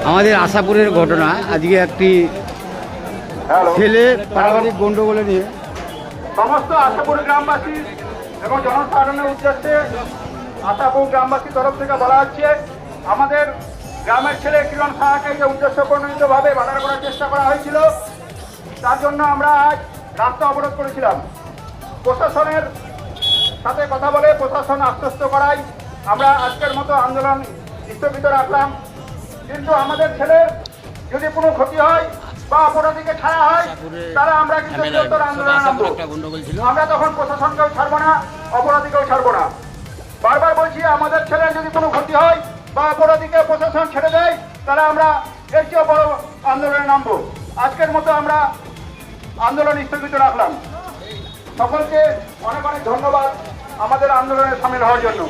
আমাদের আশাপুরের ঘটনা। আজকে একটি ছেলে পারিবারিক গন্ডগোলে নিয়ে সমস্ত আশাপুর গ্রামবাসী এবং জনসাধারণের উদ্দেশ্যে আশাপুর গ্রামবাসীর তরফ থেকে বলা হচ্ছে, আমাদের গ্রামের ছেলে কিরণ সাহাকে যে উদ্দেশ্য প্রণোদিতভাবে বাধা করার চেষ্টা করা হয়েছিল, তার জন্য আমরা আজ রাস্তা অবরোধ করেছিলাম। প্রশাসনের সাথে কথা বলে প্রশাসন আশ্বস্ত করায় আমরা আজকের মতো আন্দোলন স্থগিত রাখলাম। কিন্তু আমাদের ছেলের যদি কোনো ক্ষতি হয় বা অপরাধীকে ছাড়া হয়, তারা আমরা কিন্তু বৃহত্তর আন্দোলনে নামবো। আমরা তখন প্রশাসনকেও ছাড়বো না, অপরাধীকেও ছাড়বো না। বারবার বলছি, আমাদের ছেলের যদি কোনো ক্ষতি হয় বা অপরাধীকে প্রশাসন ছেড়ে দেয়, তাহলে আমরা এর চেয়েও বড় আন্দোলনে নামবো। আজকের মতো আমরা আন্দোলন স্থগিত রাখলাম। সকলকে অনেক অনেক ধন্যবাদ আমাদের আন্দোলনে সামিল হওয়ার জন্য।